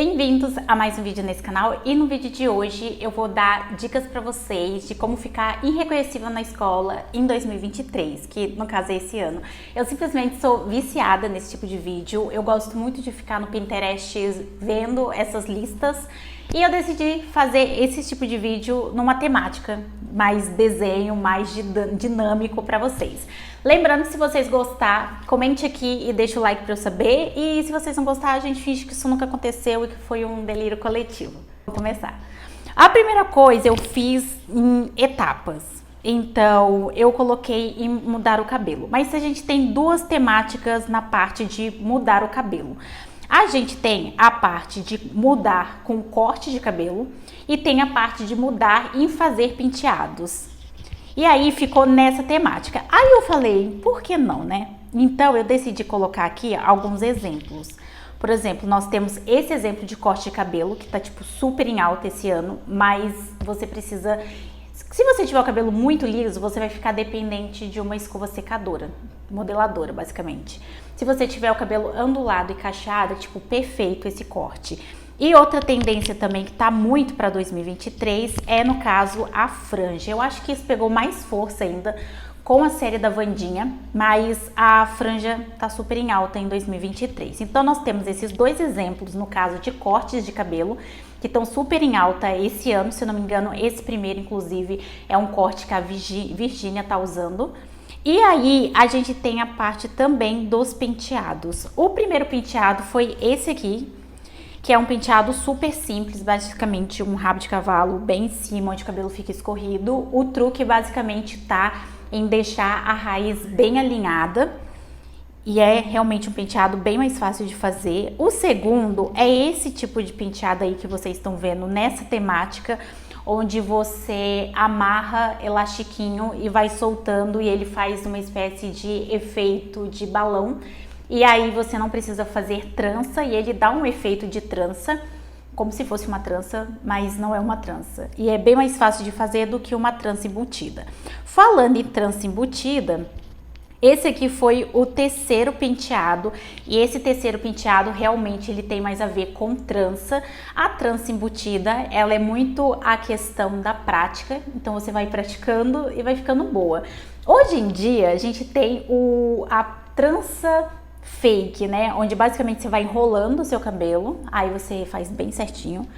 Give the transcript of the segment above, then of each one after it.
Bem-vindos a mais um vídeo nesse canal e no vídeo de hoje eu vou dar dicas para vocês de como ficar irreconhecível na escola em 2023, que no caso é esse ano. Eu simplesmente sou viciada nesse tipo de vídeo, eu gosto muito de ficar no Pinterest vendo essas listas e eu decidi fazer esse tipo de vídeo numa temática, mais desenho, mais dinâmico para vocês. Lembrando, se vocês gostar, comente aqui e deixa o like para eu saber. E se vocês não gostar, a gente finge que isso nunca aconteceu e que foi um delírio coletivo. Vamos começar. A primeira coisa eu fiz em etapas. Então, eu coloquei em mudar o cabelo. Mas a gente tem duas temáticas na parte de mudar o cabelo. A gente tem a parte de mudar com corte de cabelo e tem a parte de mudar em fazer penteados. E aí ficou nessa temática. Aí eu falei, por que não, né? Então eu decidi colocar aqui alguns exemplos. Por exemplo, nós temos esse exemplo de corte de cabelo, que tá tipo super em alta esse ano, mas você precisa... Se você tiver o cabelo muito liso, você vai ficar dependente de uma escova secadora, modeladora basicamente. Se você tiver o cabelo ondulado e cacheado, é tipo perfeito esse corte. E outra tendência também que tá muito para 2023 é, no caso, a franja. Eu acho que isso pegou mais força ainda com a série da Wandinha, mas a franja tá super em alta em 2023. Então nós temos esses dois exemplos, no caso de cortes de cabelo, que estão super em alta esse ano. Se eu não me engano, esse primeiro, inclusive, é um corte que a Virgínia tá usando. E aí a gente tem a parte também dos penteados. O primeiro penteado foi esse aqui, que é um penteado super simples, basicamente um rabo de cavalo bem em cima, onde o cabelo fica escorrido. O truque basicamente tá em deixar a raiz bem alinhada e é realmente um penteado bem mais fácil de fazer. O segundo é esse tipo de penteado aí que vocês estão vendo nessa temática, onde você amarra elastiquinho e vai soltando e ele faz uma espécie de efeito de balão. E aí você não precisa fazer trança e ele dá um efeito de trança, como se fosse uma trança, mas não é uma trança. E é bem mais fácil de fazer do que uma trança embutida. Falando em trança embutida, esse aqui foi o terceiro penteado. E esse terceiro penteado realmente ele tem mais a ver com trança. A trança embutida, ela é muito a questão da prática. Então você vai praticando e vai ficando boa. Hoje em dia a gente tem a trança fake, né? Onde basicamente você vai enrolando o seu cabelo, aí você faz bem certinho.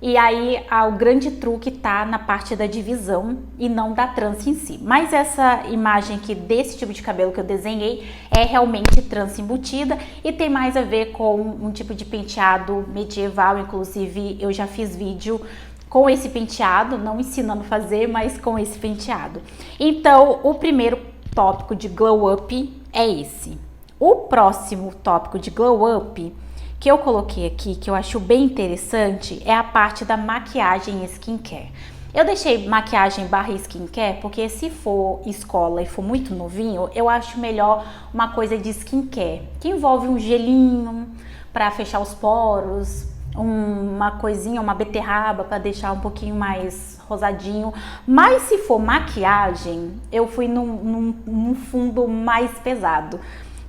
E aí o grande truque tá na parte da divisão e não da trança em si. Mas essa imagem aqui desse tipo de cabelo que eu desenhei é realmente trança embutida e tem mais a ver com um tipo de penteado medieval. Inclusive eu já fiz vídeo com esse penteado, não ensinando a fazer, mas com esse penteado. Então o primeiro tópico de glow up é esse. O próximo tópico de glow up que eu coloquei aqui, que eu acho bem interessante, é a parte da maquiagem e skincare. Eu deixei maquiagem barra skincare porque se for escola e for muito novinho, eu acho melhor uma coisa de skincare, que envolve um gelinho para fechar os poros, uma coisinha, uma beterraba para deixar um pouquinho mais rosadinho. Mas se for maquiagem, eu fui num fundo mais pesado.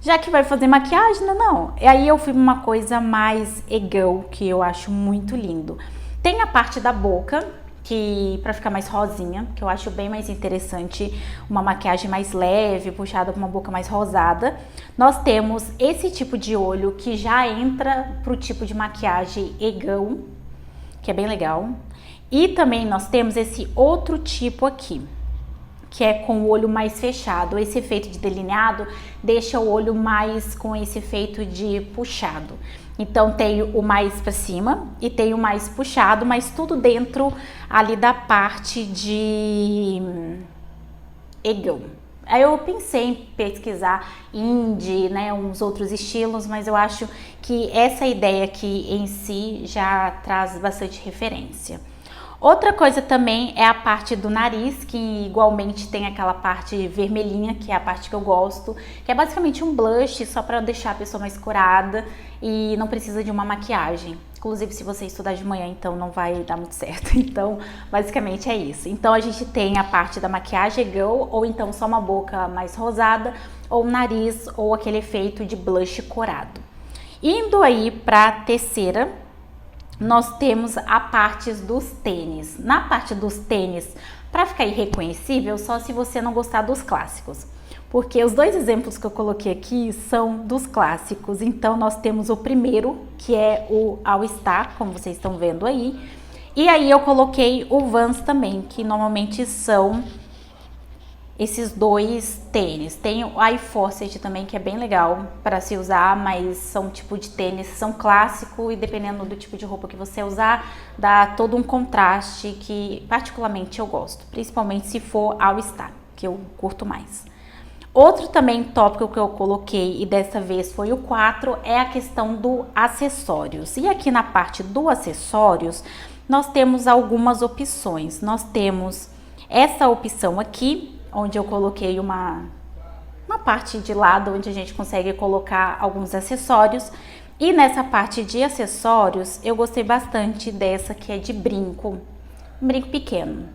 Já que vai fazer maquiagem, não. E aí eu fui uma coisa mais egão, que eu acho muito lindo. Tem a parte da boca, que para ficar mais rosinha, que eu acho bem mais interessante, uma maquiagem mais leve, puxada para uma boca mais rosada. Nós temos esse tipo de olho que já entra pro tipo de maquiagem egão, que é bem legal. E também nós temos esse outro tipo aqui, que é com o olho mais fechado. Esse efeito de delineado deixa o olho mais com esse efeito de puxado. Então tem o mais para cima e tem o mais puxado, mas tudo dentro ali da parte de egão. Aí eu pensei em pesquisar indie, né, uns outros estilos, mas eu acho que essa ideia aqui em si já traz bastante referência. Outra coisa também é a parte do nariz, que igualmente tem aquela parte vermelhinha, que é a parte que eu gosto, que é basicamente um blush só para deixar a pessoa mais curada e não precisa de uma maquiagem. Inclusive, se você estudar de manhã, então não vai dar muito certo. Então, basicamente é isso. Então, a gente tem a parte da maquiagem girl, ou então só uma boca mais rosada, ou nariz, ou aquele efeito de blush corado. Indo aí para a terceira nós temos a parte dos tênis. Na parte dos tênis, para ficar irreconhecível, só se você não gostar dos clássicos. Porque os dois exemplos que eu coloquei aqui são dos clássicos. Então, nós temos o primeiro, que é o All Star, como vocês estão vendo aí. E aí eu coloquei o Vans também, que normalmente são esses dois tênis. Tem o iForce também, que é bem legal para se usar, mas são tipo de tênis, são clássico e dependendo do tipo de roupa que você usar, dá todo um contraste que particularmente eu gosto, principalmente se for All Star, que eu curto mais. Outro também tópico que eu coloquei, e dessa vez foi o 4, é a questão do acessórios. E aqui na parte do acessórios, nós temos algumas opções. Nós temos essa opção aqui, onde eu coloquei uma parte de lado, onde a gente consegue colocar alguns acessórios. E nessa parte de acessórios, eu gostei bastante dessa que é de brinco. Um brinco pequeno.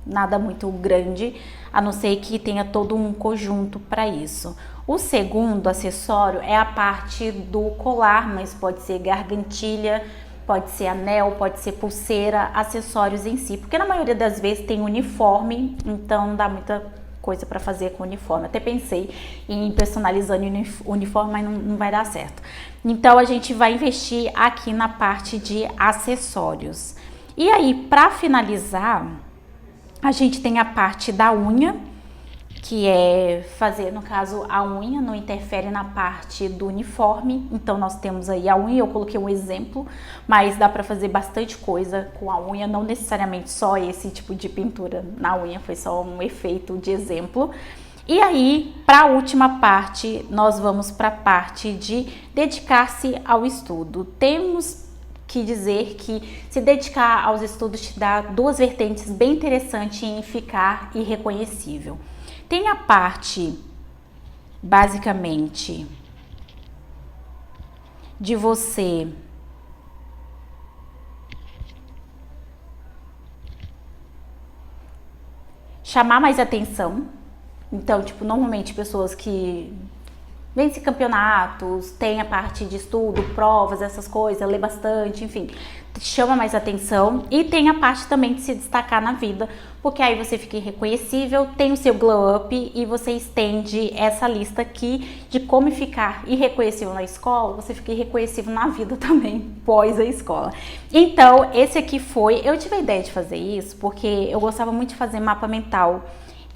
Nada muito grande, a não ser que tenha todo um conjunto para isso. O segundo acessório é a parte do colar, mas pode ser gargantilha, pode ser anel, pode ser pulseira, acessórios em si. Porque na maioria das vezes tem uniforme, então não dá muita coisa para fazer com uniforme. Até pensei em personalizando uniforme, mas não vai dar certo. Então a gente vai investir aqui na parte de acessórios. E aí, para finalizar, a gente tem a parte da unha, que é fazer, no caso, a unha não interfere na parte do uniforme. Então, nós temos aí a unha, eu coloquei um exemplo, mas dá para fazer bastante coisa com a unha, não necessariamente só esse tipo de pintura na unha, foi só um efeito de exemplo. E aí, para a última parte, nós vamos para a parte de dedicar-se ao estudo. Temos que dizer que se dedicar aos estudos te dá duas vertentes bem interessantes em ficar irreconhecível. Tem a parte, basicamente, de você chamar mais atenção. Então, tipo, normalmente pessoas que vence campeonatos, tem a parte de estudo, provas, essas coisas, lê bastante, enfim, chama mais atenção. E tem a parte também de se destacar na vida, porque aí você fica irreconhecível, tem o seu glow up e você estende essa lista aqui de como ficar irreconhecível na escola, você fica irreconhecível na vida também, pós a escola. Então, esse aqui foi, eu tive a ideia de fazer isso porque eu gostava muito de fazer mapa mental,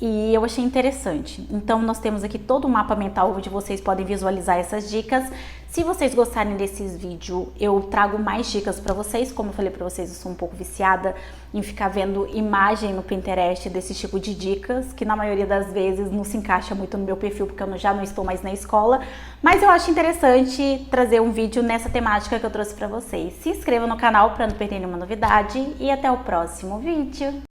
e eu achei interessante. Então, nós temos aqui todo um mapa mental onde vocês podem visualizar essas dicas. Se vocês gostarem desses vídeos, eu trago mais dicas para vocês. Como eu falei para vocês, eu sou um pouco viciada em ficar vendo imagem no Pinterest desse tipo de dicas, que na maioria das vezes não se encaixa muito no meu perfil, porque eu já não estou mais na escola. Mas eu acho interessante trazer um vídeo nessa temática que eu trouxe para vocês. Se inscreva no canal para não perder nenhuma novidade e até o próximo vídeo.